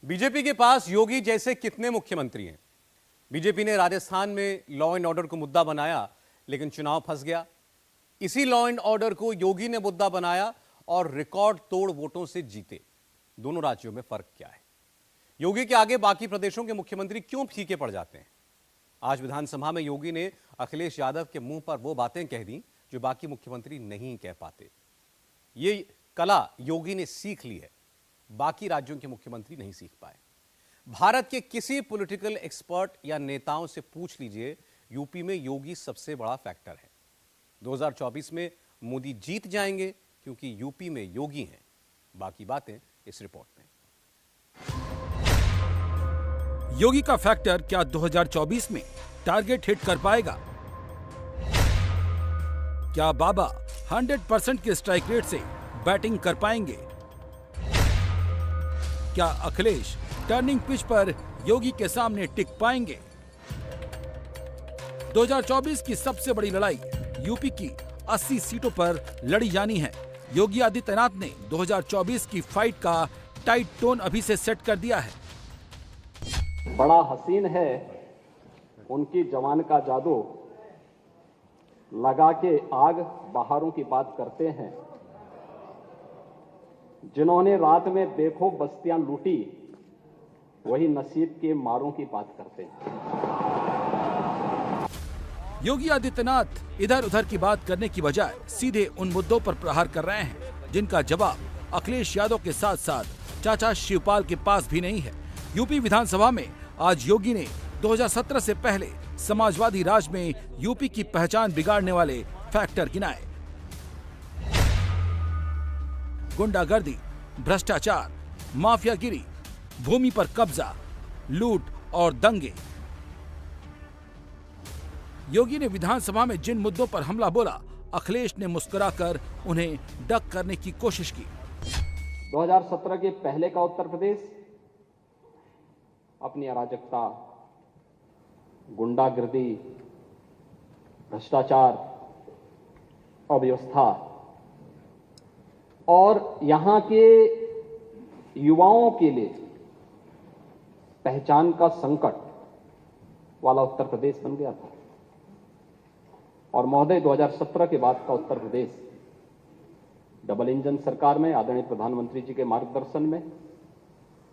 BJP के पास योगी जैसे कितने मुख्यमंत्री हैं। बीजेपी ने राजस्थान में लॉ एंड ऑर्डर को मुद्दा बनाया, लेकिन चुनाव फंस गया। इसी लॉ एंड ऑर्डर को योगी ने मुद्दा बनाया और रिकॉर्ड तोड़ वोटों से जीते। दोनों राज्यों में फर्क क्या है? योगी के आगे बाकी प्रदेशों के मुख्यमंत्री क्यों फीके पड़ जाते हैं? आज विधानसभा में योगी ने अखिलेश यादव के मुंह पर वो बातें कह दी जो बाकी मुख्यमंत्री नहीं कह पाते। ये कला योगी ने सीख ली है, बाकी राज्यों के मुख्यमंत्री नहीं सीख पाए। भारत के किसी पॉलिटिकल एक्सपर्ट या नेताओं से पूछ लीजिए, यूपी में योगी सबसे बड़ा फैक्टर है। 2024 में मोदी जीत जाएंगे क्योंकि यूपी में योगी हैं। बाकी बातें इस रिपोर्ट में। योगी का फैक्टर क्या 2024 में टारगेट हिट कर पाएगा? क्या बाबा 100% के स्ट्राइक रेट से बैटिंग कर पाएंगे? क्या अखिलेश टर्निंग पिच पर योगी के सामने टिक पाएंगे? 2024 की सबसे बड़ी लड़ाई यूपी की 80 सीटों पर लड़ी जानी है। योगी आदित्यनाथ ने 2024 की फाइट का टाइट टोन अभी से सेट कर दिया है। बड़ा हसीन है उनकी जवान का जादू, लगा के आग बहारों की बात करते हैं। जिन्होंने रात में बेखौफ बस्तियां लूटी, वही नसीब के मारों की बात करते हैं। योगी आदित्यनाथ इधर उधर की बात करने की बजाय सीधे उन मुद्दों पर प्रहार कर रहे हैं जिनका जवाब अखिलेश यादव के साथ साथ चाचा शिवपाल के पास भी नहीं है। यूपी विधानसभा में आज योगी ने 2017 से पहले समाजवादी राज में यूपी की पहचान बिगाड़ने वाले फैक्टर गिनाए। गुंडागर्दी, भ्रष्टाचार, माफियागिरी, भूमि पर कब्जा, लूट और दंगे। योगी ने विधानसभा में जिन मुद्दों पर हमला बोला, अखिलेश ने मुस्कुराकर उन्हें डक करने की कोशिश की। 2017 के पहले का उत्तर प्रदेश अपनी अराजकता, गुंडागर्दी, भ्रष्टाचार, अव्यवस्था और यहां के युवाओं के लिए पहचान का संकट वाला उत्तर प्रदेश बन गया था। और महोदय, 2017 के बाद का उत्तर प्रदेश डबल इंजन सरकार में आदरणीय प्रधानमंत्री जी के मार्गदर्शन में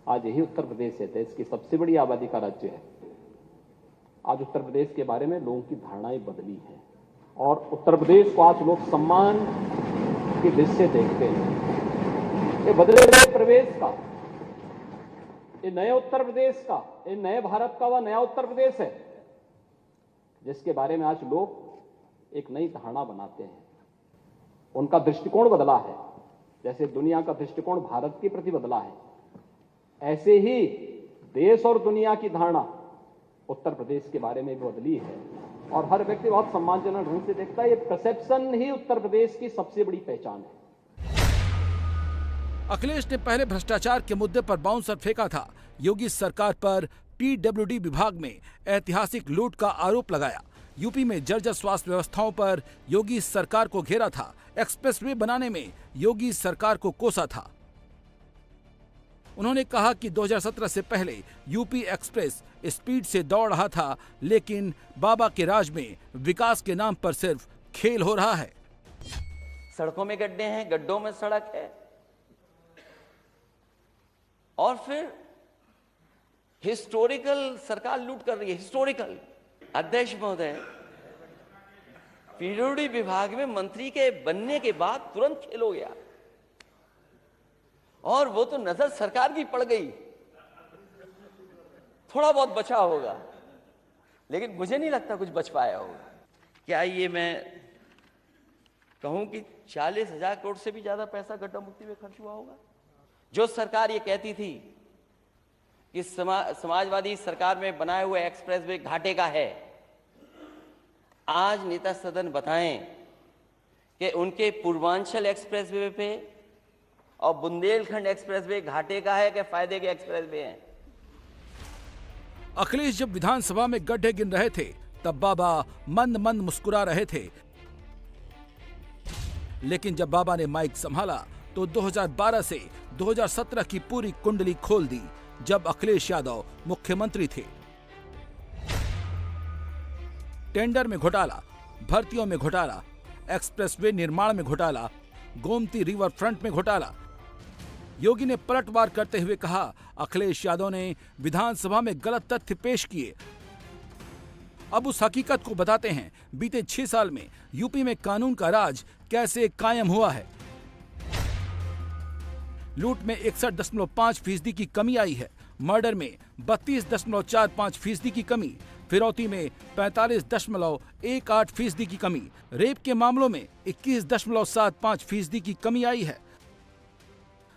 आज यही उत्तर प्रदेश है, देश की सबसे बड़ी आबादी का राज्य है। आज उत्तर प्रदेश के बारे में लोगों की धारणाएं बदली हैं और उत्तर प्रदेश को आज लोग सम्मान की दृष्टि से देखते हैं। ये बदले हुए प्रदेश का, ये नए उत्तर प्रदेश का, ये नए भारत का वह नया उत्तर प्रदेश है जिसके बारे में आज लोग एक नई धारणा बनाते हैं। उनका दृष्टिकोण बदला है। जैसे दुनिया का दृष्टिकोण भारत के प्रति बदला है, ऐसे ही देश और दुनिया की धारणा उत्तर प्रदेश के बारे में भी बदली है और हर व्यक्ति बहुत सम्मानजनक ढंग से देखता है। ये परसेप्शन ही उत्तर प्रदेश की सबसे बड़ी पहचान है। अखिलेश ने पहले भ्रष्टाचार के मुद्दे पर बाउंसर फेंका था। योगी सरकार पर पीडब्ल्यूडी विभाग में ऐतिहासिक लूट का आरोप लगाया। यूपी में जर्जर स्वास्थ्य व्यवस्थाओं पर योगी सरकार को घेरा था। एक्सप्रेसवे बनाने में योगी सरकार को कोसा था। उन्होंने कहा कि 2017 से पहले यूपी एक्सप्रेस स्पीड से दौड़ रहा था, लेकिन बाबा के राज में विकास के नाम पर सिर्फ खेल हो रहा है। सड़कों में गड्ढे हैं, गड्ढों में सड़क है और फिर हिस्टोरिकल सरकार लूट कर रही है। हिस्टोरिकल अध्यक्ष महोदय, पीडब्ल्यूडी विभाग में मंत्री के बनने के बाद तुरंत खेल हो गया और वो तो नजर सरकार की पड़ गई। थोड़ा बहुत बचा होगा, लेकिन मुझे नहीं लगता कुछ बच पाया होगा। क्या ये मैं कहूं कि 40,000 करोड़ से भी ज्यादा पैसा गड्ढा मुक्ति में खर्च हुआ होगा? जो सरकार ये कहती थी कि समाजवादी सरकार में बनाए हुए एक्सप्रेसवे घाटे का है, आज नेता सदन बताएं कि उनके पूर्वांचल एक्सप्रेसवे पे और बुंदेलखंड एक्सप्रेसवे घाटे का है कि फायदे के एक्सप्रेसवे हैं? अखिलेश जब विधानसभा में गड्ढे गिन रहे थे, तब बाबा मंद मंद मुस्कुरा रहे थे। लेकिन जब बाबा ने माइक संभाला तो 2012 से 2017 की पूरी कुंडली खोल दी। जब अखिलेश यादव मुख्यमंत्री थे। टेंडर में घोटाला, भर्तियों में घोटाला, एक्सप्रेसवे निर्माण में घोटाला, गोमती रिवर फ्रंट में घोटाला। योगी ने पलटवार करते हुए कहा, अखिलेश यादव ने विधानसभा में गलत तथ्य पेश किए। अब उस हकीकत को बताते हैं, बीते 6 साल में यूपी में कानून का राज कैसे कायम हुआ है। लूट में 61.5% की कमी आई है, मर्डर में 32.45% की कमी, फिरौती में 45.18% की कमी, रेप के मामलों में 21.75% की कमी आई है।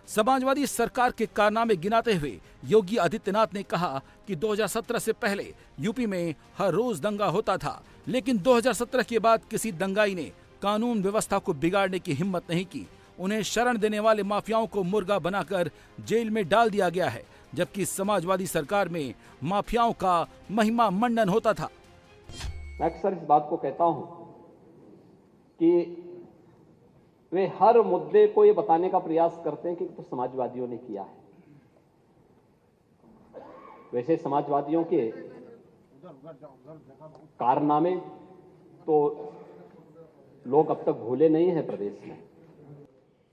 समाजवादी सरकार के कारनामे गिनाते हुए योगी आदित्यनाथ ने कहा कि 2017 से पहले यूपी में हर रोज दंगा होता था, लेकिन 2017 के बाद किसी दंगाई ने कानून व्यवस्था को बिगाड़ने की हिम्मत नहीं की। उन्हें शरण देने वाले माफियाओं को मुर्गा बनाकर जेल में डाल दिया गया है, जबकि समाजवादी सरकार में माफियाओं का महिमा मंडन होता था। मैं अक्सर इस बात को कहता हूं कि वे हर मुद्दे को ये बताने का प्रयास करते हैं कि तो समाजवादियों ने किया है। वैसे समाजवादियों के कारनामे तो लोग अब तक भूले नहीं हैं प्रदेश में।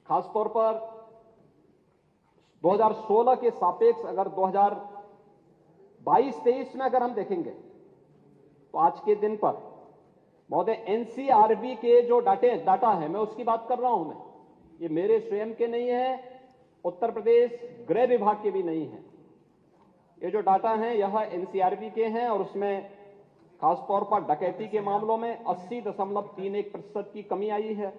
खासतौर पर 2016 के सापेक्ष अगर 2022-23 में अगर हम देखेंगे तो आज के दिन पर महोदय एनसीआरबी के जो डाटा है, मैं उसकी बात कर रहा हूं। मैं ये मेरे स्वयं के नहीं है, उत्तर प्रदेश गृह विभाग के भी नहीं है। ये जो डाटा हैं यह एनसीआरबी के हैं और उसमें खासतौर पर डकैती के मामलों में 80.31% की कमी आई है,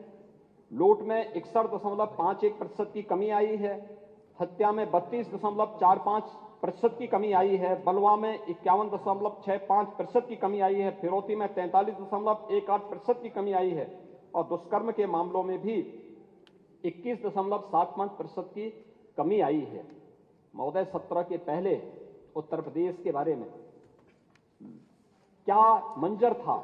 लूट में 61.51% की कमी आई है, हत्या में 32.45% की कमी आई है, बलवा में 51.65% की कमी आई है, फिरौती में 43.18% की कमी आई है और दुष्कर्म के मामलों में भी 21.75% की कमी आई है। महोदय 17 के पहले उत्तर प्रदेश के बारे में क्या मंजर था?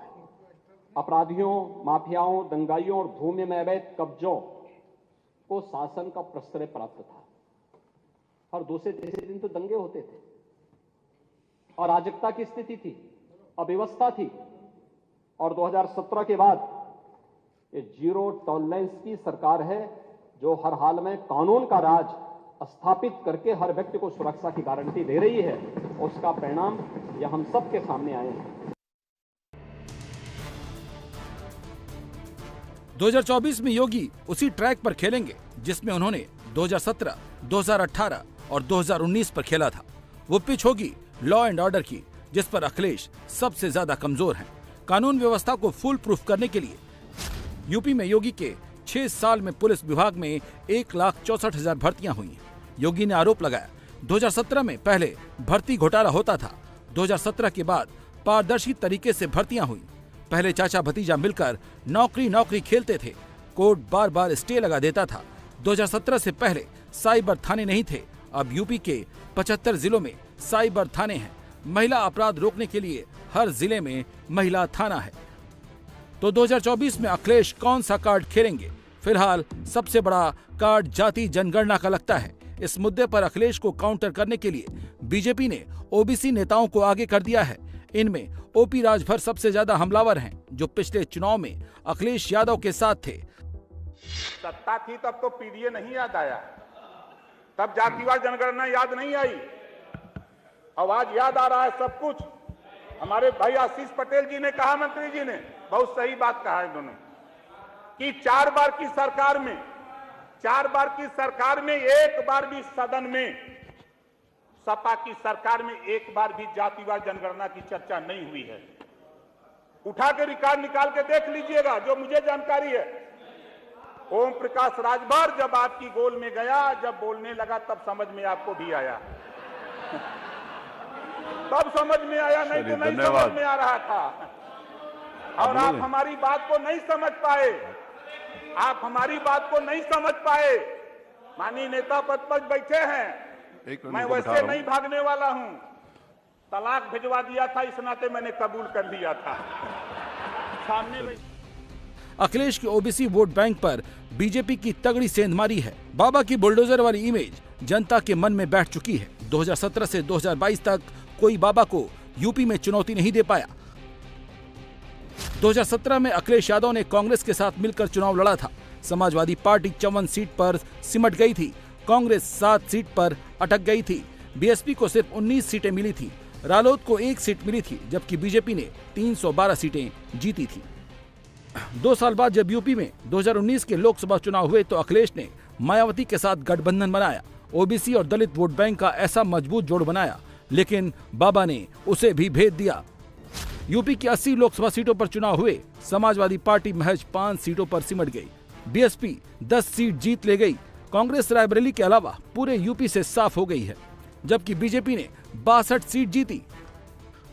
अपराधियों, माफियाओं, दंगाइयों और भूमि में अवैध कब्जों को शासन का प्रश्रय प्राप्त था। हर दूसरे तीसरे दिन तो दंगे होते थे, अराजकता की स्थिति थी, अव्यवस्था थी। और 2017 के बाद ये जीरो टॉलरेंस की सरकार है जो हर हाल में कानून का राज स्थापित करके हर व्यक्ति को सुरक्षा की गारंटी दे रही है। उसका परिणाम यह हम सबके सामने आए हैं। 2024 में योगी उसी ट्रैक पर खेलेंगे जिसमें उन्होंने 2017, 2018 और 2019 पर खेला था। वो पिच होगी लॉ एंड ऑर्डर की, जिस पर अखिलेश सबसे ज्यादा कमजोर हैं। कानून व्यवस्था को फुल प्रूफ करने के लिए यूपी में योगी के 6 साल में पुलिस विभाग में 1,64,000 भर्तियां हुई हैं। योगी ने आरोप लगाया 2017 में पहले भर्ती घोटाला होता था, 2017 के बाद पारदर्शी तरीके से भर्तियां हुई। पहले चाचा भतीजा मिलकर नौकरी खेलते थे, कोर्ट बार बार स्टे लगा देता था। 2017 से पहले साइबर थाने नहीं थे, अब यूपी के 75 जिलों में साइबर थाने हैं। महिला अपराध रोकने के लिए हर जिले में महिला थाना है। तो 2024 में अखिलेश कौन सा कार्ड खेलेंगे? फिलहाल सबसे बड़ा कार्ड जाति जनगणना का लगता है। इस मुद्दे पर अखिलेश को काउंटर करने के लिए बीजेपी ने ओबीसी नेताओं को आगे कर दिया है। इनमें ओपी राजभर सबसे ज्यादा हमलावर हैं, जो पिछले चुनाव में अखिलेश यादव के साथ थे। सत्ता थी तब तो पीडीए नहीं याद आया, तब जातिवार जनगणना याद नहीं आई। अब आज याद आ रहा है सब कुछ। हमारे भाई आशीष पटेल जी ने कहा, मंत्री जी ने बहुत सही बात कहा है दोनों, कि 4 बार की सरकार में एक बार भी सदन में, सपा की सरकार में एक बार भी जातिवार जनगणना की चर्चा नहीं हुई है। उठा के रिकॉर्ड निकाल के देख लीजिएगा, जो मुझे जानकारी है। ओम प्रकाश राजभर जब आपकी गोल में गया, जब बोलने लगा, तब समझ में आपको भी आया। तब समझ में आया, नहीं तो नहीं समझ में आ रहा था। और आप हमारी बात को नहीं समझ पाए, माननीय नेता पद पर बैठे हैं। मैं वैसे नहीं भागने वाला हूं। तलाक भिजवा दिया था, इस नाते मैंने कबूल कर लिया था। सामने अखिलेश के ओबीसी वोट बैंक पर बीजेपी की तगड़ी सेंधमारी है। बाबा की बुलडोजर वाली इमेज जनता के मन में बैठ चुकी है। 2017 से 2022 तक कोई बाबा को यूपी में चुनौती नहीं दे पाया। 2017 में अखिलेश यादव ने कांग्रेस के साथ मिलकर चुनाव लड़ा था। समाजवादी पार्टी 54 सीट पर सिमट गई थी, कांग्रेस 7 सीट पर अटक गई थी, बीएसपी को सिर्फ 19 सीटें मिली थी, रालोद को 1 सीट मिली थी, जबकि बीजेपी ने 312 सीटें जीती थी। 2 साल बाद जब यूपी में 2019 के लोकसभा चुनाव हुए तो अखिलेश ने मायावती के साथ गठबंधन बनाया, ओबीसी और दलित वोट बैंक का ऐसा मजबूत जोड़ बनाया, लेकिन बाबा ने उसे भी भेद दिया। यूपी की 80 लोकसभा सीटों पर चुनाव हुए, समाजवादी पार्टी महज 5 सीटों पर सिमट गई, बीएसपी 10 सीट जीत ले गई, कांग्रेस रायबरेली के अलावा पूरे यूपी से साफ हो गई है, जबकि बीजेपी ने 62 सीट जीती।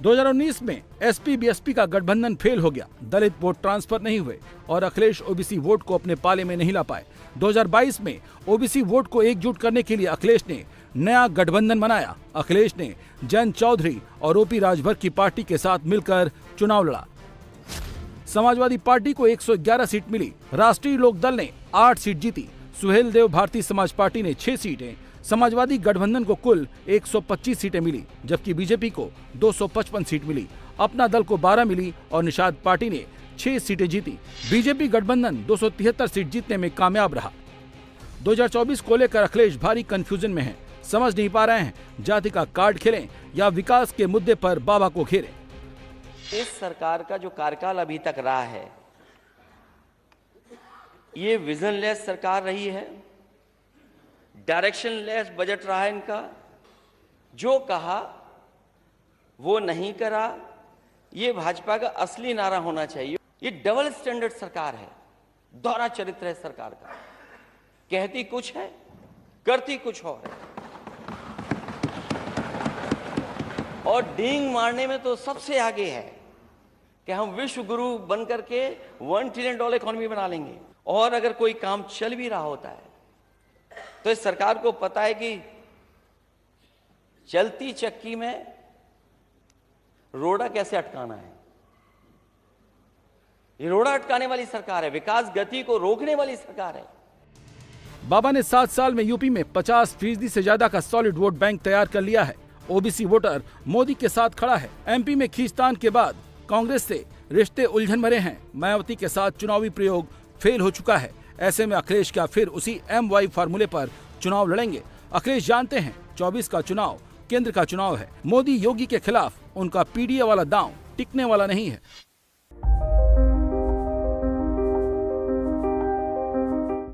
2019 में एसपी बीएसपी का गठबंधन फेल हो गया, दलित वोट ट्रांसफर नहीं हुए और अखिलेश ओबीसी वोट को अपने पाले में नहीं ला पाए। 2022 में ओबीसी वोट को एकजुट करने के लिए अखिलेश ने नया गठबंधन बनाया। अखिलेश ने जयंत चौधरी और ओपी राजभर की पार्टी के साथ मिलकर चुनाव लड़ा। समाजवादी पार्टी को 111 सीट मिली, राष्ट्रीय लोकदल ने 8 सीट जीती, सुहेल देव भारतीय समाज पार्टी ने 6 सीटें, समाजवादी गठबंधन को कुल 125 सीटें मिली, जबकि बीजेपी को 255 सीट मिली, अपना दल को 12 मिली और निषाद पार्टी ने 6 सीटें जीती। बीजेपी गठबंधन 273 सीट जीतने में कामयाब रहा। 2024 को लेकर अखिलेश भारी कंफ्यूजन में हैं, समझ नहीं पा रहे हैं जाति का कार्ड खेलें या विकास के मुद्दे पर बाबा को घेरें। इस सरकार का जो कार्यकाल अभी तक रहा है, ये विजनलेस सरकार रही है, डायरेक्शनलेस बजट रहा है इनका, जो कहा वो नहीं करा। ये भाजपा का असली नारा होना चाहिए। ये डबल स्टैंडर्ड सरकार है, दोहरा चरित्र है सरकार का, कहती कुछ है करती कुछ और है, और डींग मारने में तो सबसे आगे है कि हम विश्व गुरु बनकर के $1 ट्रिलियन इकोनॉमी बना लेंगे। और अगर कोई काम चल भी रहा होता है तो इस सरकार को पता है कि चलती चक्की में रोड़ा कैसे अटकाना है। ये रोड़ा अटकाने वाली सरकार है, विकास गति को रोकने वाली सरकार है। बाबा ने 7 साल में यूपी में 50% से ज्यादा का सॉलिड वोट बैंक तैयार कर लिया है। ओबीसी वोटर मोदी के साथ खड़ा है। एमपी में खींचतान के बाद कांग्रेस से रिश्ते उलझन भरे हैं। मायावती के साथ चुनावी प्रयोग फेल हो चुका है। ऐसे में अखिलेश क्या फिर उसी MY फार्मूले पर चुनाव लड़ेंगे? अखिलेश जानते हैं 24 का चुनाव केंद्र का चुनाव है। मोदी योगी के खिलाफ उनका पीडीए वाला दांव टिकने वाला नहीं है।